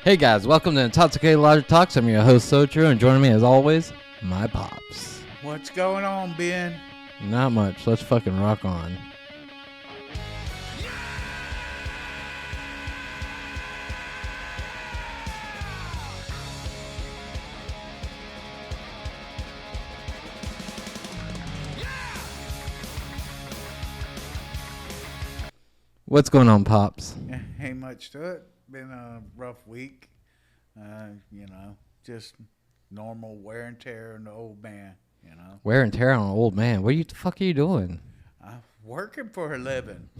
Hey guys, welcome to Intoxicated Logic Talks. I'm your host, Sotru, and joining me as always, my pops. What's going on, Ben? Not much. Let's fucking rock on. What's going on, pops? Ain't much to it. Been a rough week. Just normal wear and tear on the old man, Wear and tear on an old man. What the fuck are you doing? I'm working for a living.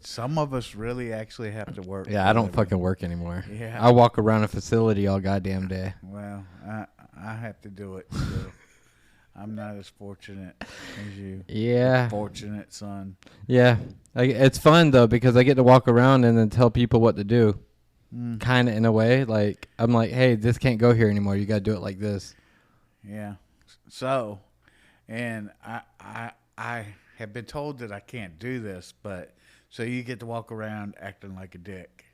Some of us really actually have to work. Yeah, I don't fucking work anymore. Yeah. I walk around a facility all goddamn day. Well, I have to do it still. I'm not as fortunate as you. Yeah. Fortunate son. Yeah. It's fun, though, because I get to walk around and then tell people what to do. Kind of in a way. Like, I'm like, hey, this can't go here anymore. You got to do it like this. Yeah. So, and I have been told that I can't do this, but so you get to walk around acting like a dick.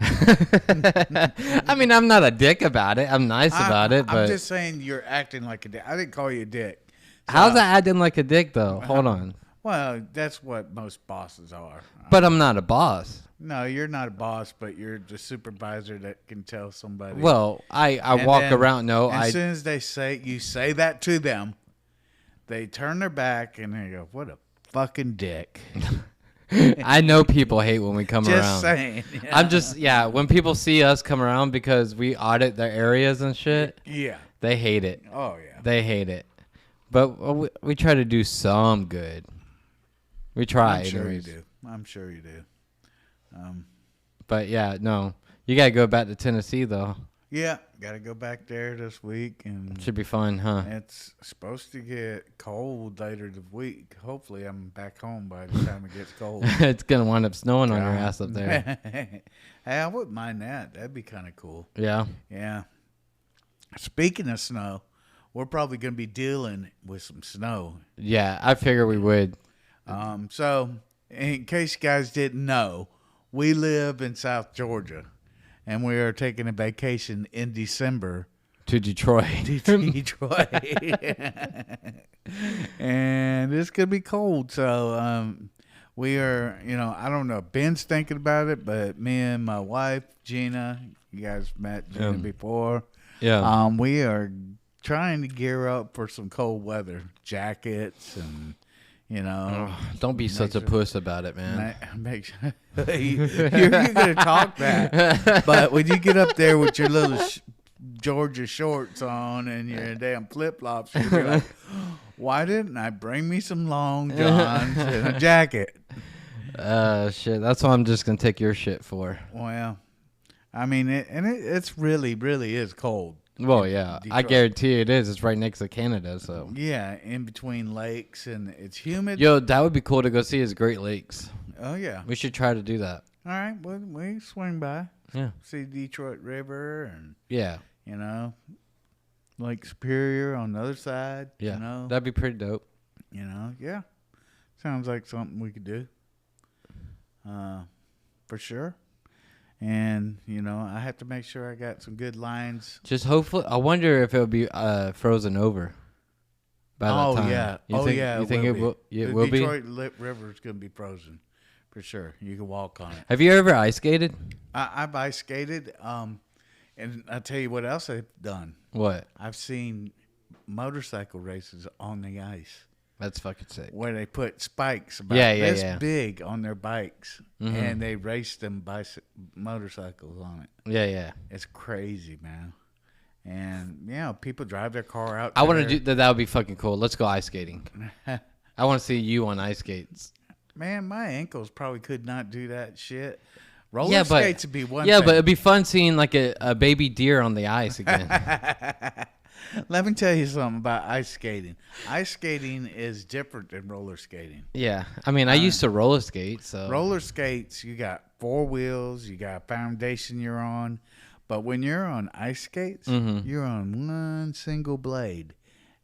I mean, I'm not a dick about it. I'm nice about it, but I'm just saying you're acting like a dick. I didn't call you a dick. So, how's that acting like a dick, though? Hold on. Well, that's what most bosses are. But I'm not a boss. No, you're not a boss, but you're the supervisor that can tell somebody. Well, I walk around. No, as soon as you say that to them, they turn their back and they go, "What a fucking dick." I know people hate when we come around. Just saying. I'm just, when people see us come around because we audit their areas and shit, Yeah. they hate it. Oh, yeah. They hate it. But we try to do some good. We try. I'm sure anyways. you do. I'm sure you do. But, yeah, no. You got to go back to Tennessee, though. Yeah, got to go back there this week. And Should be fun, huh? it's supposed to get cold later this week. Hopefully I'm back home by the time it gets cold. It's going to wind up snowing on your ass up there. Hey, I wouldn't mind that. That'd be kind of cool. Yeah. Yeah. Speaking of snow, we're probably going to be dealing with some snow. Yeah, I figure we would. So, in case you guys didn't know, we live in South Georgia, and we are taking a vacation in December To Detroit. to Detroit. And it's going to be cold. So, we are, I don't know. Ben's thinking about it, but me and my wife, Gina, you guys met Gina before. Yeah. We are trying to gear up for some cold weather, jackets and, Don't be such a puss about it, man. make sure you're going to talk that. But when you get up there with your little Georgia shorts on and your damn flip-flops, you'll be like, why didn't I bring me some long johns and a jacket? Shit. That's what I'm just going to take your shit for. Well, I mean, it's really, really is cold. Well, yeah. I Detroit. guarantee it is. It's right next to Canada, so. Yeah, in between lakes, and it's humid. Yo, that would be cool to go see his Great Lakes. Oh, yeah. We should try to do that. All right, well, we swing by. Yeah. See Detroit River and, Yeah. Lake Superior on the other side. Yeah. That'd be pretty dope. Yeah. Sounds like something we could do. For sure. And, I have to make sure I got some good lines. Just hopefully, I wonder if it'll be frozen over by that time. Yeah. You think it will be? The Detroit River is going to be frozen. For sure. You can walk on it. Have you ever ice skated? I've ice skated. And I'll tell you what else I've done. What? I've seen motorcycle races on the ice That's fucking sick. where they put spikes about this big on their bikes, and they race them motorcycles on it. Yeah. It's crazy, man. And, people drive their car out I want there. to do that. That would be fucking cool. Let's go ice skating. I want to see you on ice skates. Man, my ankles probably could not do that shit. Roller skates would be one thing. Yeah, but it'd be fun seeing like a baby deer on the ice again. Let me tell you something about ice skating. Ice skating is different than roller skating. Yeah. I mean, I used to roller skate, so. Roller skates, you got 4 wheels, you got a foundation you're on. But when you're on ice skates, you're on one single blade.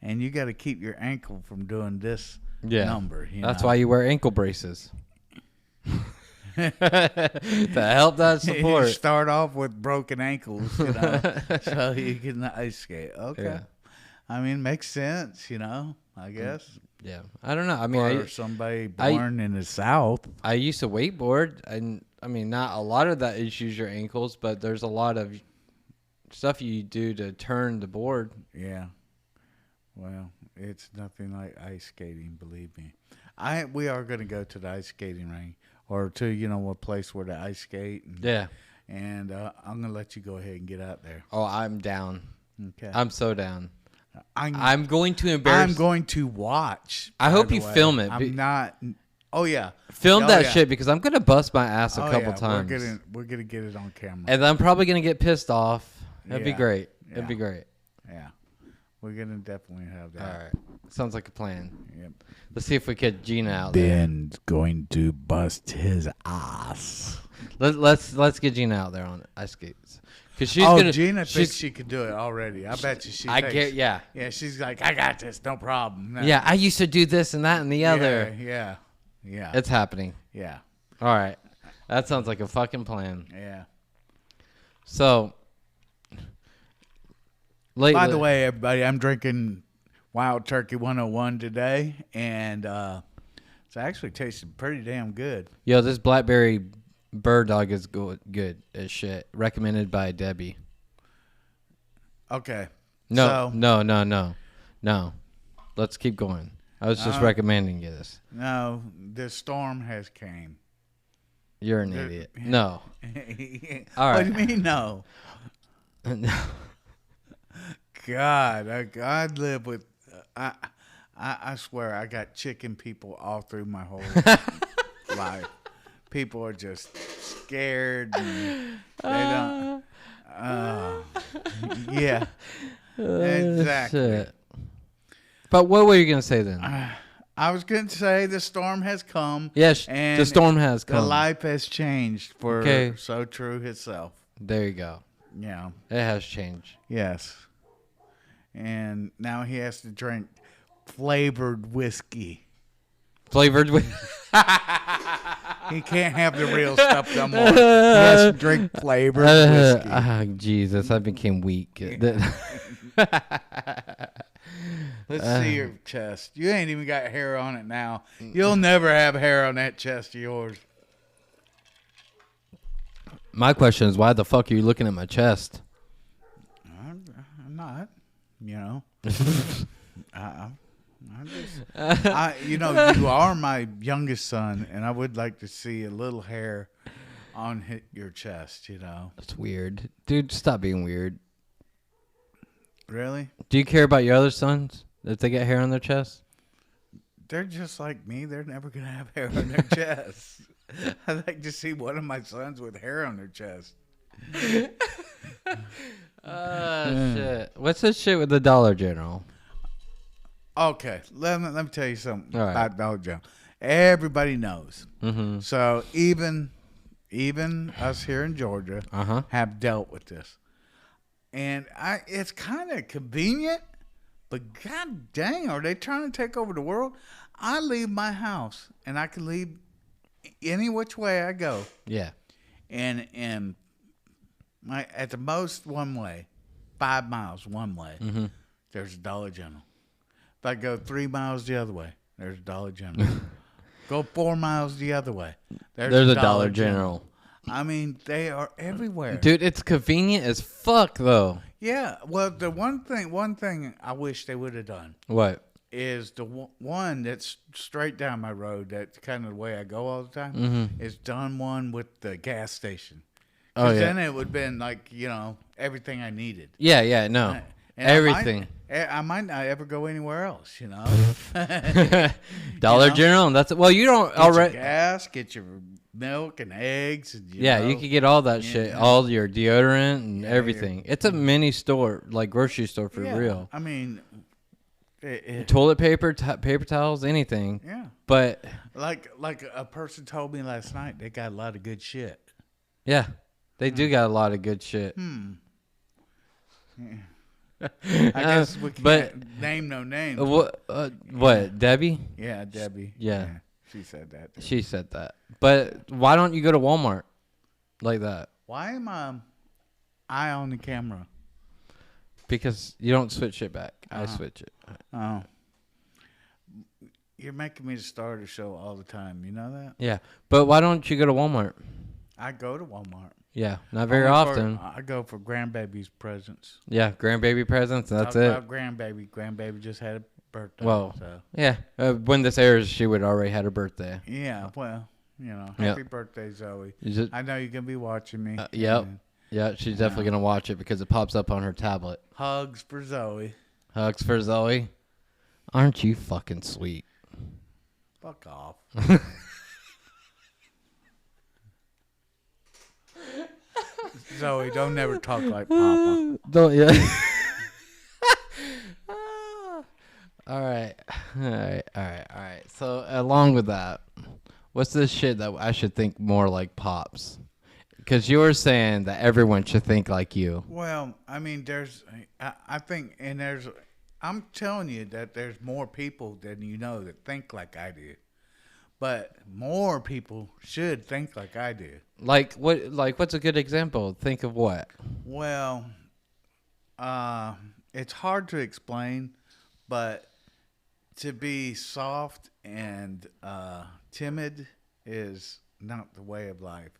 And you got to keep your ankle from doing this number. That's why you wear ankle braces. to help that You support. start off with broken ankles, so you can ice skate. Okay. Yeah. I mean, makes sense, I guess. Yeah, I don't know. I mean, Or somebody born in the South. I used to wakeboard, and I mean, not a lot of that is use your ankles, but there's a lot of stuff you do to turn the board. Yeah. Well, it's nothing like ice skating, believe me. We are going to go to the ice skating ring or to, a place where the ice skate. Yeah. And I'm going to let you go ahead and get out there. Oh, I'm down. Okay. I'm so down. I'm going to embarrass. I'm going to watch. I hope you film it. I'm not. Oh yeah. Film that shit because I'm gonna bust my ass a couple times. We're gonna get it on camera. And I'm probably gonna get pissed off. That'd be great. Yeah. That'd be great. Yeah. We're gonna definitely have that. All right. Sounds like a plan. Yep. Let's see if we get Gina out there. Ben's going to bust his ass. Let's get Gina out there on ice skates. Cause she's gonna. Gina thinks she could do it already. I bet you she. Yeah. Yeah, she's like, I got this, no problem. No. Yeah, I used to do this and that and the other. Yeah. It's happening. Yeah. All right. That sounds like a fucking plan. Yeah. So. Lately, by the way, everybody, I'm drinking Wild Turkey 101 today, and it's actually tasting pretty damn good. Yo, this blackberry bird dog is good as shit. Recommended by Debbie. Okay. No. Let's keep going. I was just recommending you this. No, the storm has came. You're an idiot. No. All right. What do you mean no? God, I live with. I swear, I got chicken people all through my whole life. People are just scared. And they don't. Yeah. Exactly. Shit. But what were you gonna say then? I was going to say the storm has come. Yes, and the storm has come. The life has changed for So True itself. There you go. Yeah. It has changed. Yes. And now he has to drink flavored whiskey. Flavored with. He can't have the real stuff no more. He has to drink flavored whiskey. Jesus, I became weak. Let's see your chest. You ain't even got hair on it now. You'll never have hair on that chest of yours. My question is, why the fuck are you looking at my chest? I'm not. You are my youngest son, and I would like to see a little hair on your chest. That's weird, dude. Stop being weird. Really? Do you care about your other sons if they get hair on their chest? They're just like me. They're never gonna have hair on their chest. I'd like to see one of my sons with hair on their chest. Shit. What's this shit with the Dollar General? Okay, let me tell you something about Dollar General. Everybody knows. Mm-hmm. So even us here in Georgia have dealt with this. And it's kind of convenient, but god dang, are they trying to take over the world? I leave my house, and I can leave any which way I go. Yeah. And at the most 1 way, 5 miles one way, there's a Dollar General. If I go 3 miles the other way, there's a Dollar General. Go 4 miles the other way, there's a Dollar General. I mean, they are everywhere. Dude, it's convenient as fuck, though. Yeah. Well, the one thing I wish they would have done. What? Is the one that's straight down my road, that's kind of the way I go all the time, is done one with the gas station. Oh, yeah. Then it would have been like, everything I needed. Yeah, no. And Everything. I might not ever go anywhere else, Dollar General, that's well, you don't already your gas, get your milk and eggs. And, you could get all that shit, all your deodorant and everything. It's a mini store, like grocery store for real. I mean, toilet paper, paper towels, anything. Yeah. But like a person told me last night, they got a lot of good shit. Yeah, they do got a lot of good shit. I guess we can't name no names. What? Debbie? Yeah, Debbie. Yeah. She said that. Too. She said that. But why don't you go to Walmart like that? Why am I on the camera? Because you don't switch it back. I switch it. Oh. You're making me start a show all the time. You know that? Yeah. But why don't you go to Walmart? I go to Walmart. Yeah. Not very Only often. I go for grandbaby's presents. Yeah. Grandbaby presents. That's Talk it. about grandbaby. Grandbaby just had a birthday. Well, so. yeah. When this airs, she would already had her birthday. Yeah. Well, happy Yep. birthday, Zoe. Just, I know you're going to be watching me. yep. Yeah, she's definitely going to watch it because it pops up on her tablet. Hugs for Zoe. Hugs for Zoe. Aren't you fucking sweet? Fuck off. Zoe, don't never talk like Papa. Don't, yeah. All right. So, along with that, what's this shit that I should think more like Pops? Because you were saying that everyone should think like you. Well, I mean, I think, I'm telling you that there's more people than you know that think like I do. But more people should think like I do. Like what? Like what's a good example? Think of what? Well, it's hard to explain, but to be soft and timid is not the way of life.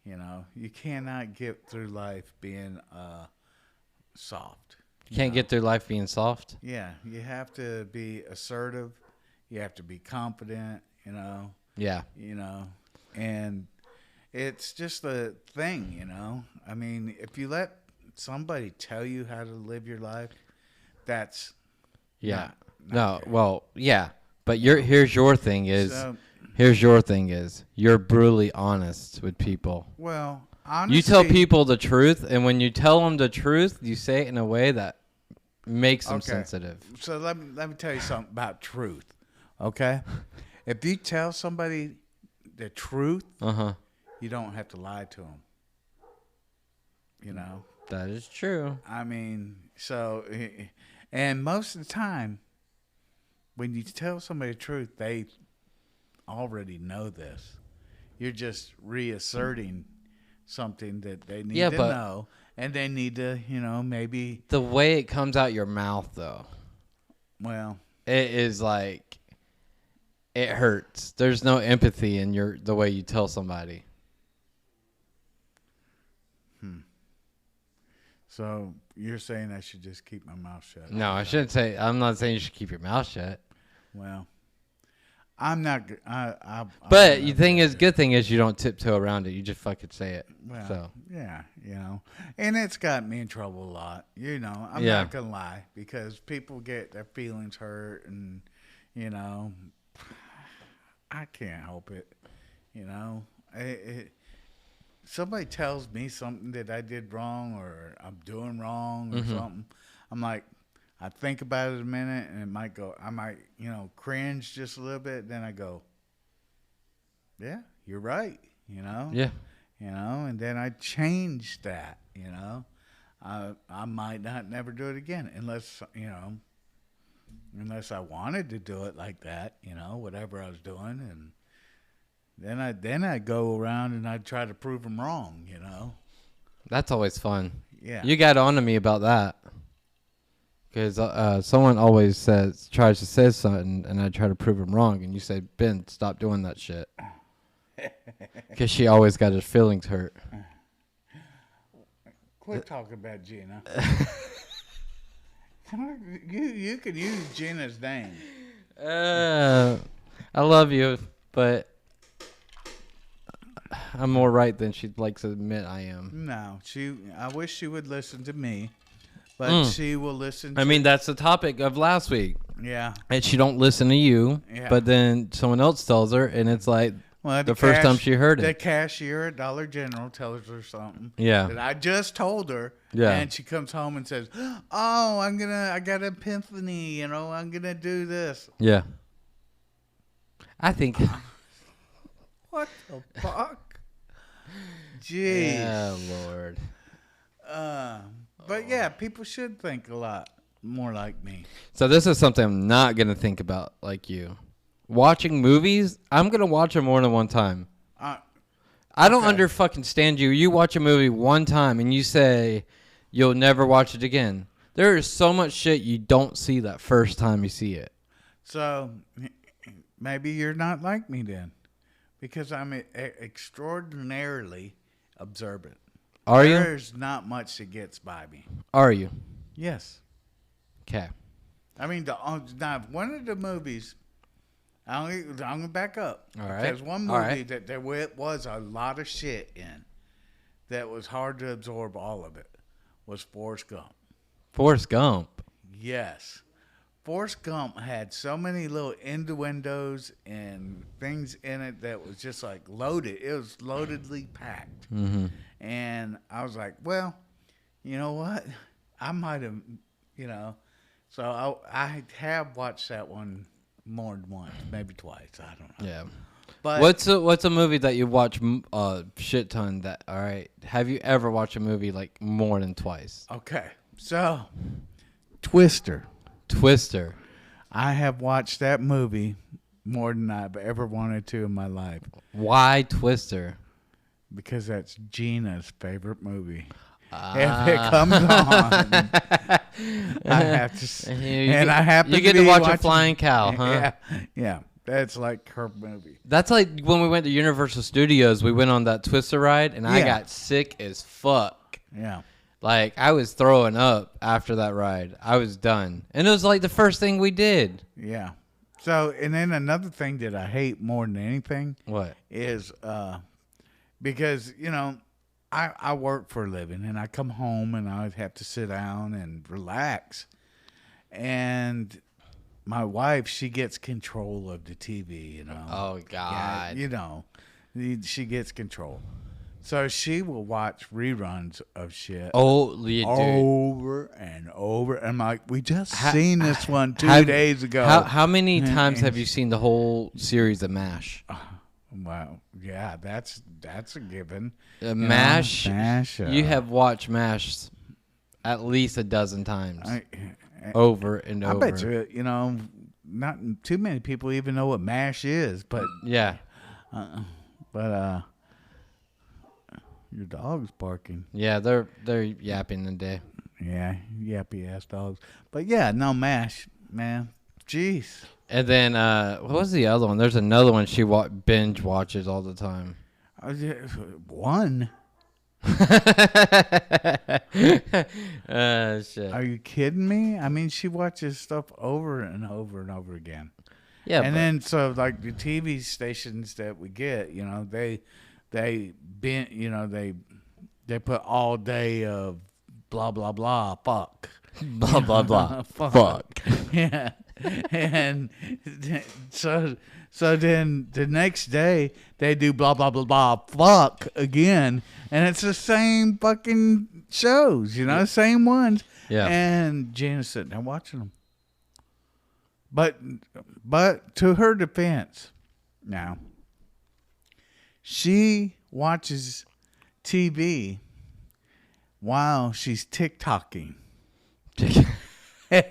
You know, you cannot get through life being soft. You can't get through life being soft. Yeah, you have to be assertive. You have to be confident. Yeah. And it's just a thing. I mean, if you let somebody tell you how to live your life, that's yeah. not good. Well, yeah. But here's your thing is you're brutally honest with people. Well, honestly, you tell people the truth, and when you tell them the truth, you say it in a way that makes them sensitive. So let me tell you something about truth. Okay, if you tell somebody the truth, you don't have to lie to them. That is true. I mean, and most of the time, when you tell somebody the truth, they already know this. You're just reasserting something that they need to know, and they need to, maybe. The way it comes out your mouth, though. Well, it is like it hurts. There's no empathy in the way you tell somebody. So you're saying I should just keep my mouth shut? No, I shouldn't say. I'm not saying you should keep your mouth shut. Well, I'm not. But the good thing is you don't tiptoe around it. You just fucking say it. Well, so yeah, and it's got me in trouble a lot. I'm not gonna lie, because people get their feelings hurt, and I can't help it. Somebody tells me something that I did wrong or I'm doing wrong or something. I'm like, I think about it a minute, and I might cringe just a little bit. Then I go, yeah, you're right. Yeah. And then I change that. I might not never do it again unless I wanted to do it like that. Whatever I was doing, and then I go around and I try to prove them wrong. That's always fun. Yeah. You got on to me about that. Because someone always tries to say something, and I try to prove them wrong, and you say, Ben, stop doing that shit. Because she always got her feelings hurt. Quit talking about Gina. You can use Gina's name. I love you, but I'm more right than she'd like to admit I am. No, I wish she would listen to me. But she will listen to... I mean, that's the topic of last week. Yeah. And she don't listen to you, but then someone else tells her, and it's like the first time she heard it. The cashier at Dollar General tells her something. Yeah. That I just told her. Yeah. And she comes home and says, oh, I got an epiphany, I'm going to do this. Yeah. I think... What the fuck? Jeez. Yeah, Lord. But yeah, people should think a lot more like me. So this is something I'm not going to think about like you. watching movies, I'm gonna watch them more than one time. I don't fucking stand you. You watch a movie one time and you say you'll never watch it again. There is so much shit you don't see that first time you see it. So maybe you're not like me then, because I'm extraordinarily observant. Are you? There's not much that gets by me. Are you? Yes. Okay. I mean, now one of the movies, I'm going to back up. All right. There's one movie that there was a lot of shit in that was hard to absorb all of it, was Forrest Gump. Forrest Gump. Yes. Forrest Gump had so many little innuendos and things in it that was just like loaded. It was loadedly packed. Mm-hmm. And I was like, well, you know what? I might have, So I have watched that one more than once, maybe twice. I don't know. Yeah. But what's a movie that you watch a shit ton that, all right, have you ever watched a movie like more than twice? Okay. So, Twister. Twister. I have watched that movie more than I've ever wanted to in my life. Why Twister? Because that's Gina's favorite movie. If it comes on, I have to. I happen you get to watch a flying cow, huh? Yeah. That's like her movie. That's like when we went to Universal Studios. We went on that Twister ride, and I got sick as fuck. Yeah. Like, I was throwing up after that ride. I was done. And it was like the first thing we did. Yeah. So, and then another thing that I hate more than anything. What? Is because, I work for a living, and I come home, and I have to sit down and relax. And my wife, she gets control of the TV, Oh, God. Yeah, she gets control. So she will watch reruns of shit over and over. I'm like, we just seen this one 2 days ago. How many times have you seen the whole series of MASH? Wow, yeah, that's a given. MASH. You have watched MASH at least a dozen times, over and over. I bet you, not too many people even know what MASH is, but yeah, your dog's barking. Yeah, they're yapping today. Yeah, yappy ass dogs. But yeah, no, MASH, man. Jeez. And then what was the other one? There's another one she binge watches all the time. One. Shit. Are you kidding me? I mean, she watches stuff over and over and over again. Yeah, and then so like the TV stations that we get, they put all day of blah blah blah fuck blah blah blah fuck. Yeah. And so then the next day they do blah blah blah blah fuck again, and it's the same fucking shows, same ones. Yeah. And Gina's sitting there watching them. But to her defense, now she watches TV while she's TikToking. And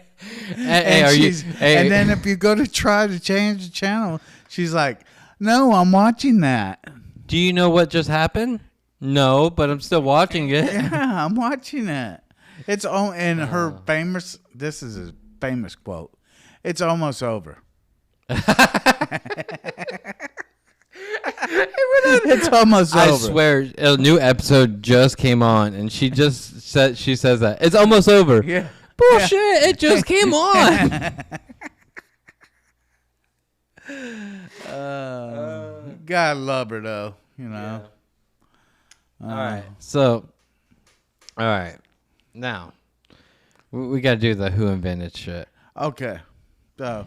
then if you go to try to change the channel, she's like, "No, I'm watching that." Do you know what just happened? No, but I'm still watching it. Yeah, I'm watching it. It's all in her famous. This is a famous quote. It's almost over. It's almost over. I swear, a new episode just came on, and she says that it's almost over. Yeah. Bullshit! Yeah. It just came on. Gotta love her though, Yeah. All right. So, all right. Now, we got to do the who invented shit. Okay. So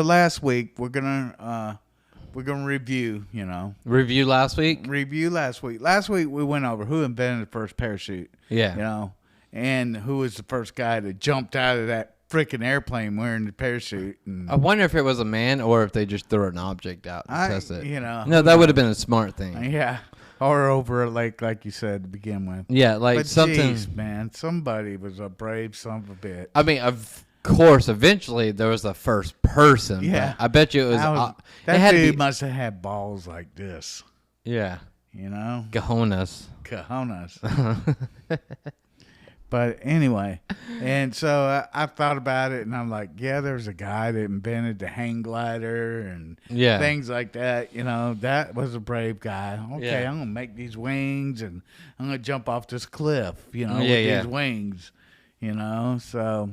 last week we're gonna review. Review last week. Last week we went over who invented the first parachute. Yeah. And who was the first guy that jumped out of that freaking airplane wearing the parachute. And I wonder if it was a man or if they just threw an object out and test it. No, that would have been a smart thing. Yeah. Or over a lake, like you said to begin with. Yeah, like but something. Geez, man, somebody was a brave son of a bitch. I mean, course, eventually there was a first person. Yeah. I bet you it was. That it had dude to be, must have had balls like this. yeah. You know? Cojones. But anyway, and so I thought about it, and I'm like, yeah, there's a guy that invented the hang glider and things like that. You know, that was a brave guy. Okay, I'm going to make these wings, and I'm going to jump off this cliff, you know, with these wings, you know. So,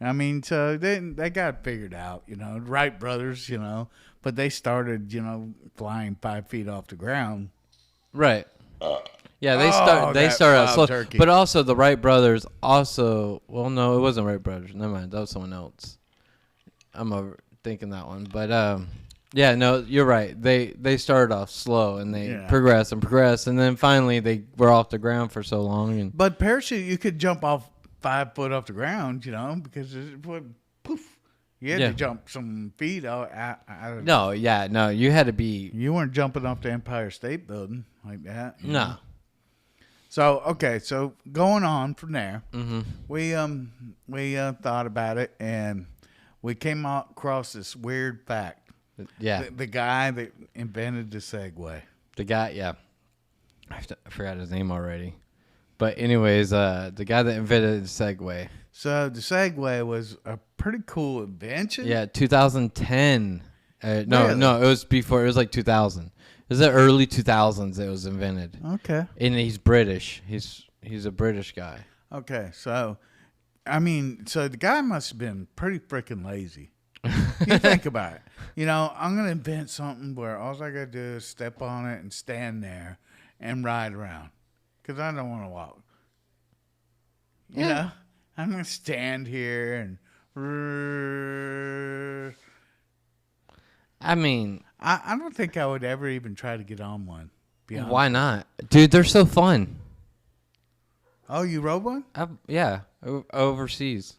I mean, so they got it figured out, you know. Wright brothers, you know, but they started, you know, flying 5 feet off the ground. Right. Yeah, they started out slow. Turkey. But also the Wright brothers also, well, no, it wasn't Wright brothers. Never mind. That was someone else. I'm overthinking that one. But, yeah, no, you're right. They started off slow, and they progressed, and then finally they were off the ground for so long. But parachute, you could jump off 5 foot off the ground, you know, because it would poof. You had to jump some feet out. No, you had to be. You weren't jumping off the Empire State Building like that. No. Know? So okay, so going on from there, we thought about it, and we came across this weird fact. Yeah. The guy that invented the Segway. The guy, I forgot his name already. But anyways, the guy that invented the Segway. So the Segway was a pretty cool invention. Yeah, 2010. No, it was before. It was like 2000. It was the early 2000s it was invented. Okay. And he's British. He's a British guy. Okay, so, I mean, so the guy must have been pretty freaking lazy. You think about it. You know, I'm going to invent something where all I got to do is step on it and stand there and ride around. Because I don't want to walk. You know? I'm going to stand here and... I mean... I don't think I would ever even try to get on one. Why not? Dude, they're so fun. Oh, you rode one? Yeah, overseas.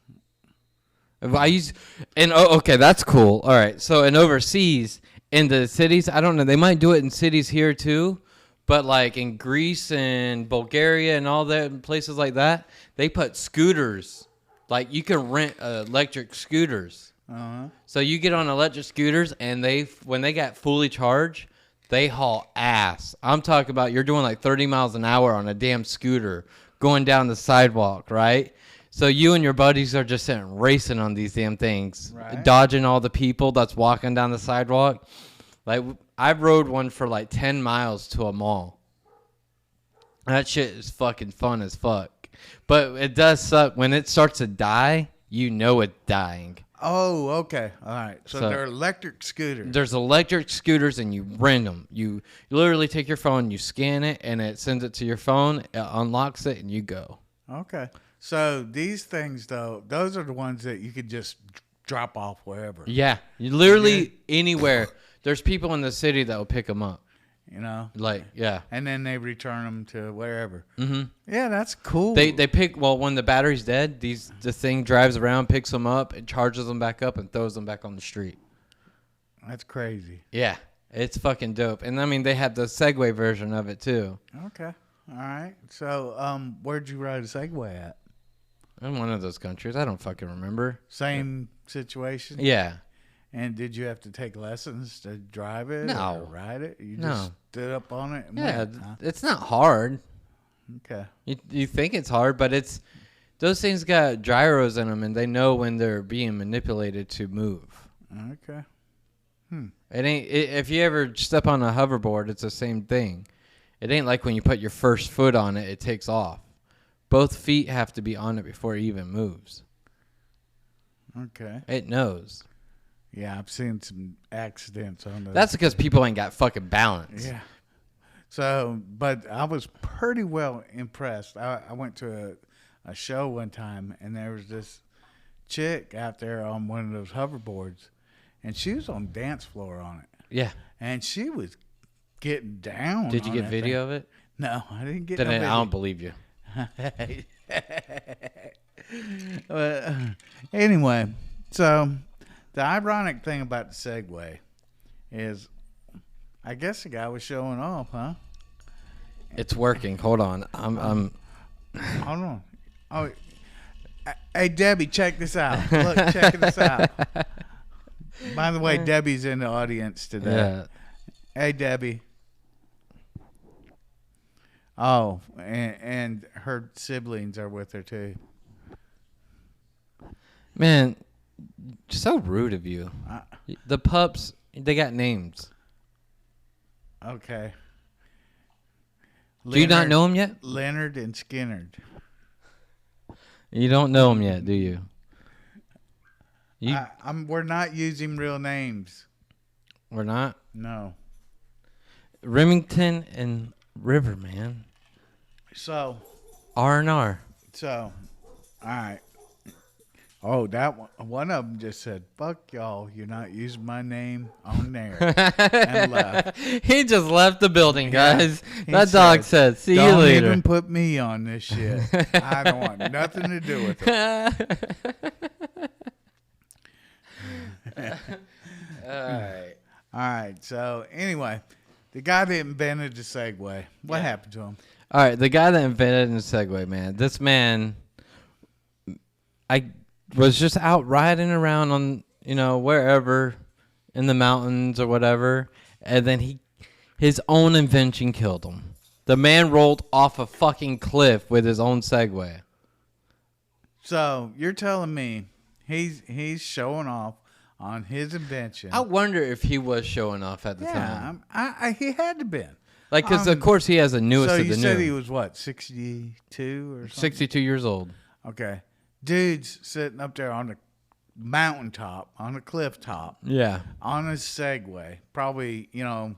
Okay, that's cool. All right, so in overseas, in the cities, I don't know, they might do it in cities here too, but like in Greece and Bulgaria and all that places like that, they put scooters. Like you can rent electric scooters. So you get on electric scooters, and when they get fully charged, they haul ass. I'm talking about you're doing like 30 miles an hour on a damn scooter going down the sidewalk, right? So you and your buddies are just sitting racing on these damn things, dodging all the people that's walking down the sidewalk. Like I rode one for like 10 miles to a mall. That shit is fucking fun as fuck. But it does suck when it starts to die. You know it's dying. Oh, okay. All right. So they're electric scooters. There's electric scooters, and you rent them. You literally take your phone, you scan it, and it sends it to your phone, it unlocks it, and you go. Okay. So these things, though, those are the ones that you could just drop off wherever. Yeah. You literally anywhere. There's people in the city that will pick them up. You know? Like, yeah. And then they return them to wherever. Mm-hmm. Yeah, that's cool. They pick, when the battery's dead, the thing drives around, picks them up, and charges them back up and throws them back on the street. That's crazy. Yeah. It's fucking dope. And, I mean, they had the Segway version of it, too. Okay. All right. So, where'd you ride a Segway at? In one of those countries. I don't fucking remember. Same situation? Yeah. And did you have to take lessons to drive it or ride it? You just stood up on it and went, huh? It's not hard. Okay. You think it's hard, but those things got gyros in them, and they know when they're being manipulated to move. Okay. If you ever step on a hoverboard, it's the same thing. It ain't like when you put your first foot on it, it takes off. Both feet have to be on it before it even moves. Okay. It knows. Yeah, I've seen some accidents on those. That's because people ain't got fucking balance. Yeah. So, but I was pretty well impressed. I went to a show one time, and there was this chick out there on one of those hoverboards, and she was on the dance floor on it. Yeah. And she was getting down. Did you get video of it? No, I didn't get no video. I don't believe you. Anyway, so the ironic thing about the Segway is, I guess the guy was showing off, huh? It's working. Hold on. I'm Hold on. Oh, Hey, Debbie, check this out. Look, check this out. By the way, Debbie's in the audience today. Yeah. Hey, Debbie. Oh, and her siblings are with her, too. Man, so rude of you. The pups, they got names. Okay. Do you not know them yet? Leonard and Skinnerd. You don't know them yet, do you? We're not using real names. We're not? No. Remington and Riverman. So. R&R. So. All right. Oh, that one of them just said, "Fuck y'all, you're not using my name on there," and left. He just left the building, guys. Yeah, that dog said, "See you later." Don't even put me on this shit. I don't want nothing to do with it. All right. So anyway, the guy that invented the Segway, what happened to him? All right, the guy that invented the Segway, man. This man, I was just out riding around on, wherever in the mountains or whatever, and then his own invention killed him. The man rolled off a fucking cliff with his own Segway. So you're telling me he's showing off on his invention? I wonder if he was showing off at the time. Yeah, he had to been. Like, because of course he has the newest of the new. So you said he was what, 62 or something? 62 years old. Okay. Dude's sitting up there on the mountaintop, on a cliff top. Yeah. On a Segway. Probably, oh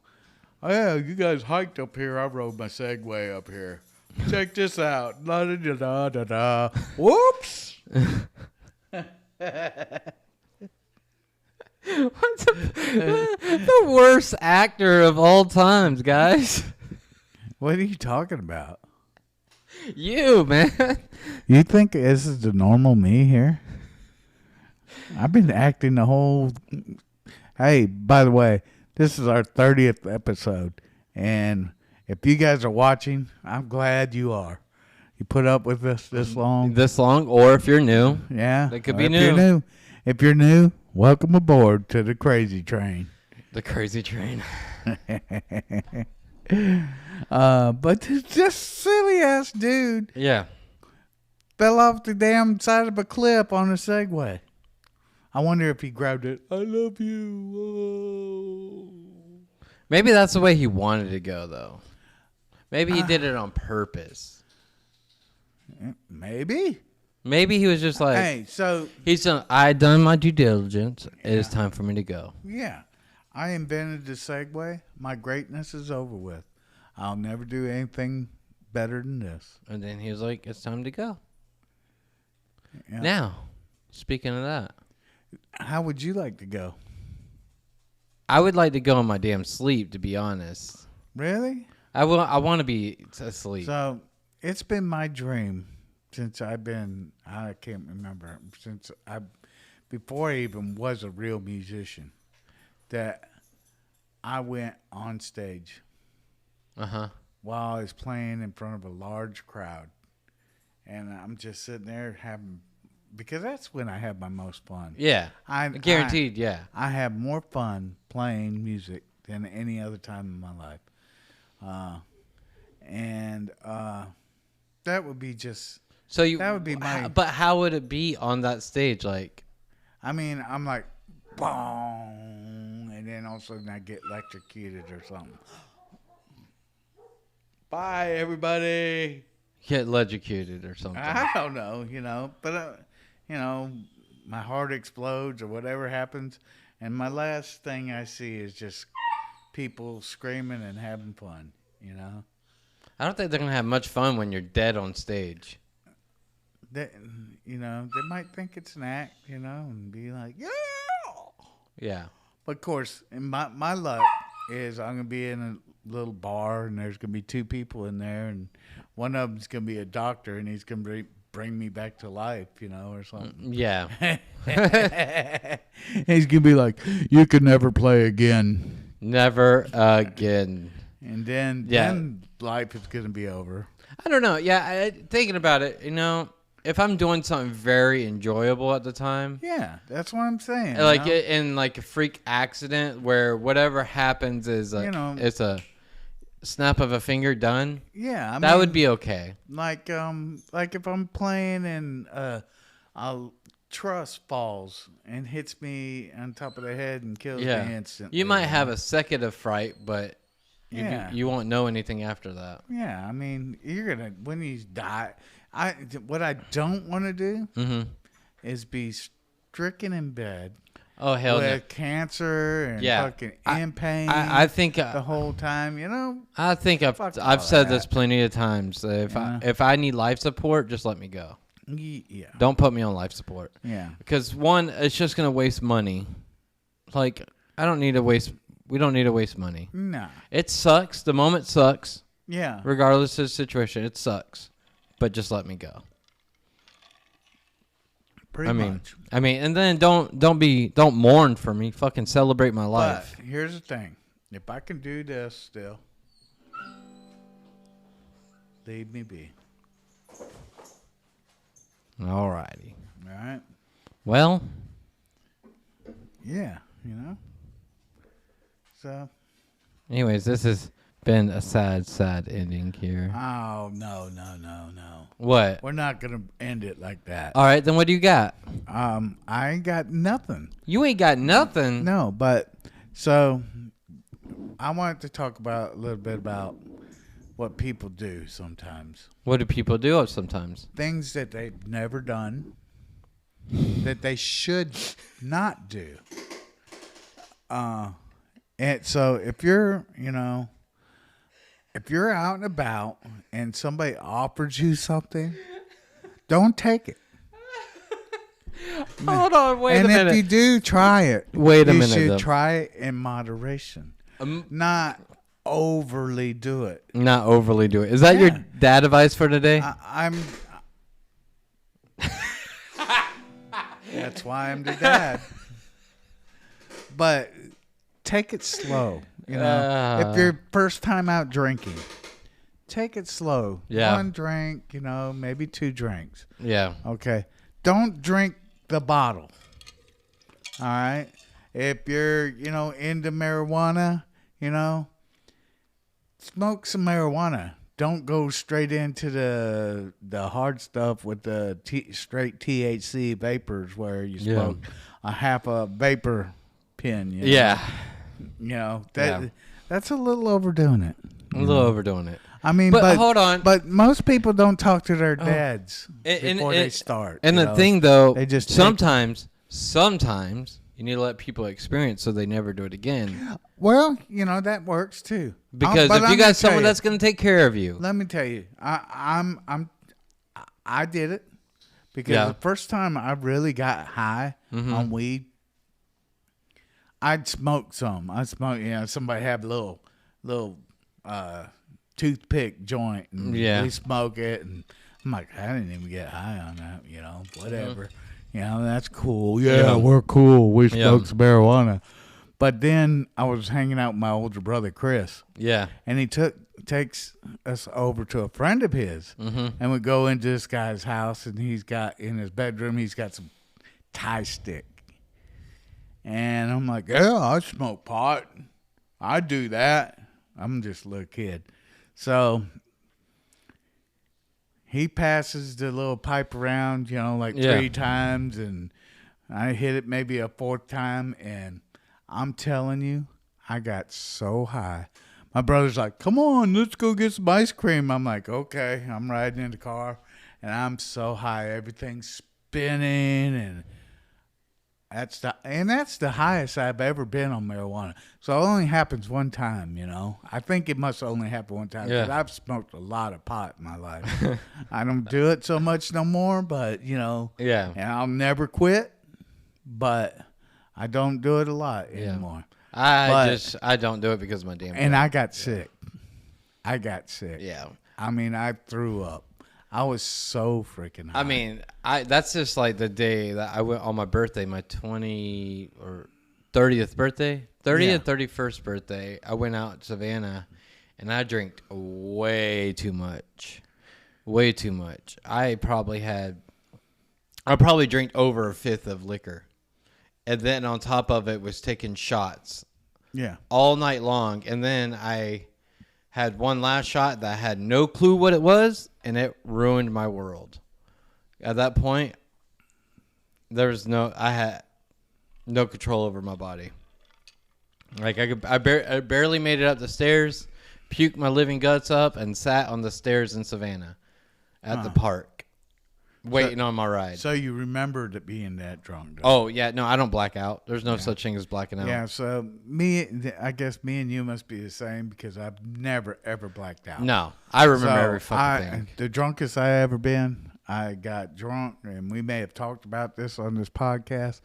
yeah, you guys hiked up here. I rode my Segway up here. Check this out. Da da da da da. Whoops. What's the worst actor of all times, guys? What are you talking about? You, man. You think this is the normal me here? I've been acting the whole... Hey, by the way, this is our 30th episode. And if you guys are watching, I'm glad you are. You put up with us this long. Or if you're new. Yeah. They could be new. If you're new, welcome aboard to the crazy train. The crazy train. But this silly ass dude Yeah. fell off the damn side of a cliff on a Segway. I wonder if he grabbed it. I love you. Oh. Maybe that's the way he wanted to go, though. Maybe he did it on purpose. Maybe. Maybe he was just like, Hey, so I done my due diligence. It is time for me to go. yeah, I invented the Segway. My greatness is over with. I'll never do anything better than this. And then he was like, it's time to go. Yeah. Now, speaking of that, How would you like to go? I would like to go in my damn sleep, to be honest. Really? I want to be asleep. So it's been my dream since I can't remember, before I even was a real musician, that I went on stage while I was playing in front of a large crowd. And I'm just sitting there because that's when I have my most fun. Yeah. Guaranteed, yeah. I have more fun playing music than any other time in my life. That would be just... that would be my... But how would it be on that stage? Like, I mean, I'm like, boom, and then all of a sudden I get electrocuted or something. Bye, everybody. get electrocuted or something. I don't know, but my heart explodes or whatever happens, and my last thing I see is just people screaming and having fun. I don't think they're gonna have much fun when you're dead on stage. They might think it's an act, and be like, yeah. Yeah. But of course, my luck is I'm gonna be in a little bar, and there's gonna be two people in there, and one of them's gonna be a doctor, and he's gonna bring me back to life, or something. Yeah. He's gonna be like, you can never play again. Never again. And then life is gonna be over. I don't know. Yeah, thinking about it, it if I'm doing something very enjoyable at the time. Yeah, that's what I'm saying. Like in like a freak accident where whatever happens is it's a snap of a finger done. Yeah, that would be okay. Like if I'm playing and a truss falls and hits me on top of the head and kills me instantly. You might have a second of fright, but you won't know anything after that. Yeah, I mean, you're gonna when you die. What I don't want to do is be stricken in bed. Oh hell no! With cancer and fucking in pain. I think the whole time, you know. I think I've said this plenty of times. If I need life support, just let me go. Yeah. Don't put me on life support. Yeah. Because one, it's just gonna waste money. Like we don't need to waste money. No. It sucks. The moment sucks. Yeah. Regardless of the situation, it sucks. But just let me go. Pretty much. I mean, and then don't mourn for me. Fucking celebrate my life. But here's the thing: if I can do this still, leave me be. Alrighty. All right. Well. Yeah, you know. So. Anyways, this has been a sad ending here. Oh no. What? We're not gonna end it like that. All right, then what do you got? I ain't got nothing. You ain't got nothing. No, but so I wanted to talk about a little bit about what people do sometimes. What do people do sometimes? Things that they've never done that they should not do. And so if you're out and about and somebody offers you something, don't take it. Hold on, wait a minute. And if you do try it, you should try it in moderation. Not overly do it. Not overly do it. Is that your dad advice for today? That's why I'm the dad. But take it slow. You know, if you're first time out drinking, take it slow. Yeah. 1 drink, maybe 2 drinks. Yeah. Okay. Don't drink the bottle. All right. If you're, into marijuana, smoke some marijuana. Don't go straight into the hard stuff with the straight THC vapors where you smoke a half a vapor pen. Yeah. That's a little overdoing it. A little overdoing it. I mean, but hold on. But most people don't talk to their dads before they start. And the thing, though, they just sometimes you need to let people experience so they never do it again. Well, that works too. Because if you got someone that's going to take care of you, let me tell you, I did it because the first time I really got high on weed, I'd smoke some. Somebody have a little toothpick joint and we smoke it, and I'm like, I didn't even get high on that, whatever. That's cool. Yeah, we're cool. We smoke some marijuana. But then I was hanging out with my older brother, Chris. Yeah. And he takes us over to a friend of his. And we go into this guy's house, and he's got, in his bedroom, he's got some Thai stick. And I'm like, yeah, I smoke pot. I do that. I'm just a little kid. So he passes the little pipe around, 3 times, and I hit it maybe a 4th time, and I'm telling you, I got so high. My brother's like, come on, let's go get some ice cream. I'm like, okay. I'm riding in the car, and I'm so high. Everything's spinning, and that's the highest I've ever been on marijuana. So it only happens one time, I think it must only happen one time because I've smoked a lot of pot in my life. I don't do it so much no more, but, and I'll never quit, but I don't do it a lot anymore. I don't do it because of my damn. And I got sick. Yeah. I mean, I threw up. I was so freaking high. I mean, that's just like the day that I went on my birthday, my 20 or 30th birthday, 30th, 31st birthday. I went out to Savannah, and I drank way too much. I probably had I probably drank over a fifth of liquor. And then on top of it was taking shots. Yeah. All night long. And then I had one last shot that I had no clue what it was, and it ruined my world. At that point, I had no control over my body. Like I barely made it up the stairs, puked my living guts up, and sat on the stairs in Savannah at the park, waiting on my ride. So you remembered it being that drunk? Oh yeah, no, I don't black out. There's no such thing as blacking out. Yeah, so I guess me and you must be the same because I've never ever blacked out. No, I remember every fucking thing. The drunkest I ever been, I got drunk, and we may have talked about this on this podcast,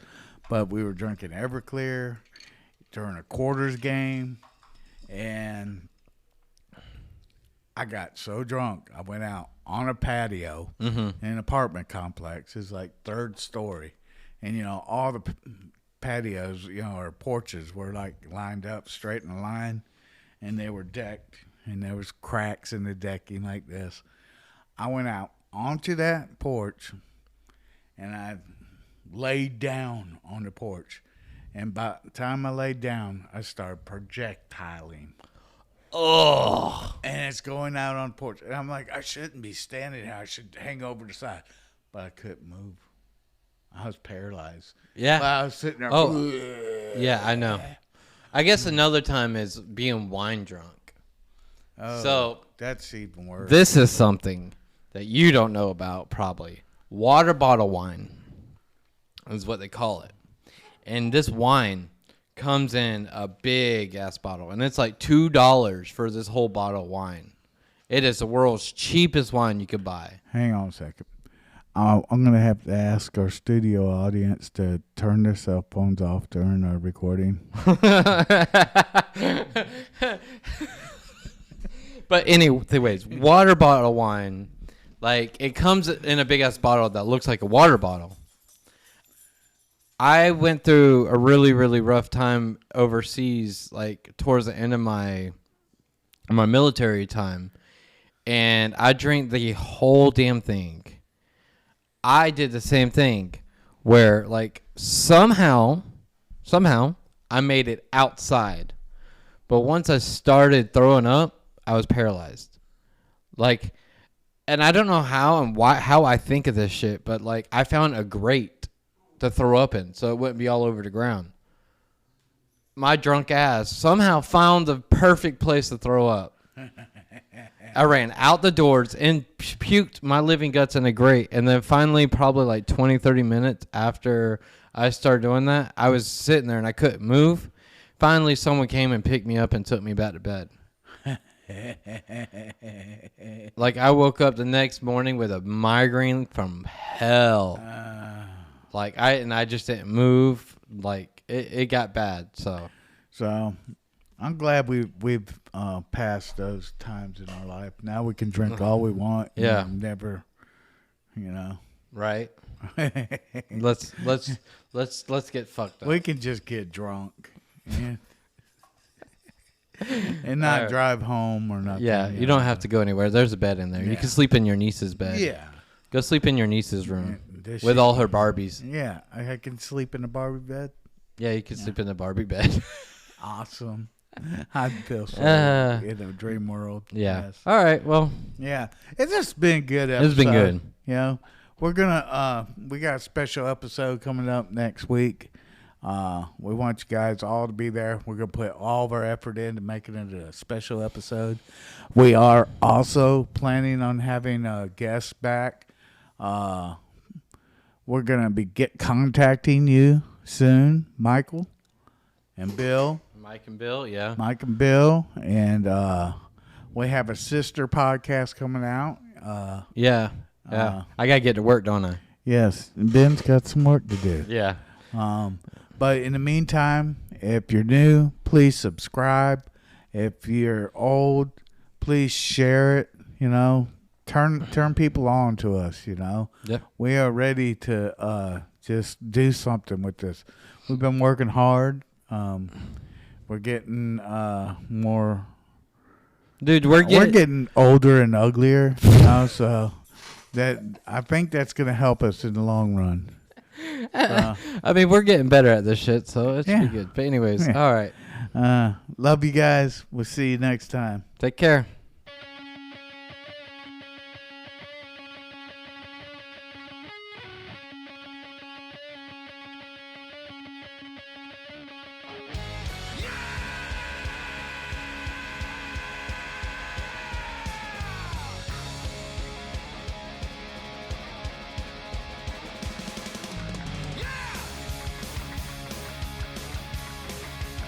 but we were drinking Everclear during a quarters game, and I got so drunk I went out on a patio in an apartment complex. It's like third story, and all the patios, or porches were like lined up straight in a line, and they were decked, and there was cracks in the decking like this. I went out onto that porch, and I laid down on the porch. And by the time I laid down, I started projectiling. Oh. And it's going out on the porch. And I'm like, I shouldn't be standing here. I should hang over the side. But I couldn't move. I was paralyzed. Yeah. But I was sitting there. Oh. Yeah, I know. I guess another time is being wine drunk. Oh, so that's even worse. This is something that you don't know about, probably. Water bottle wine is what they call it. And this wine comes in a big ass bottle, and it's like $2 for this whole bottle of wine. It is the world's cheapest wine you could buy. Hang on a second. I'm going to have to ask our studio audience to turn their cell phones off during our recording. But anyways, water bottle wine, like it comes in a big ass bottle that looks like a water bottle. I went through a really, really rough time overseas, like towards the end of my military time, and I drank the whole damn thing. I did the same thing, where like somehow, I made it outside, but once I started throwing up, I was paralyzed. Like, and I don't know how and how I think of this shit, but like I found a grate to throw up in so it wouldn't be all over the ground. My drunk ass somehow found the perfect place to throw up. I ran out the doors and puked my living guts in a grate, and then finally probably like 20-30 minutes after I started doing that, I was sitting there and I couldn't move. Finally someone came and picked me up and took me back to bed. Like I woke up the next morning with a migraine from hell. Like I just didn't move. Like it got bad. So I'm glad we've passed those times in our life. Now we can drink all we want. Yeah. And never, Right. let's get fucked up. We can just get drunk. Yeah. And not drive home or nothing. Yeah, you don't have to go anywhere. There's a bed in there. Yeah. You can sleep in your niece's bed. Yeah. Go sleep in your niece's room This with shit- all her Barbies. Yeah, I can sleep in the Barbie bed. Yeah, you can sleep in the Barbie bed. Awesome. I feel so in a dream world. Yeah. Yes. All right. Well, Yeah. It's just been a good episode. it's been good. We're gonna we got a special episode coming up next week. We want you guys all to be there. We're gonna put all of our effort into making it a special episode. We are also planning on having a guest back. We're gonna be contacting you soon, Michael and Bill. Mike and Bill, yeah. Mike and Bill, and we have a sister podcast coming out. Yeah. I got to get to work, don't I? Yes, and Ben's got some work to do. Yeah. But in the meantime, if you're new, please subscribe. If you're old, please share it. Turn people on to us. Yep. We are ready to just do something with this. We've been working hard. We're getting more. Dude, We're getting older and uglier. So I think that's going to help us in the long run. I mean, we're getting better at this shit, so it should be good. But anyways, all right. Love you guys. We'll see you next time. Take care.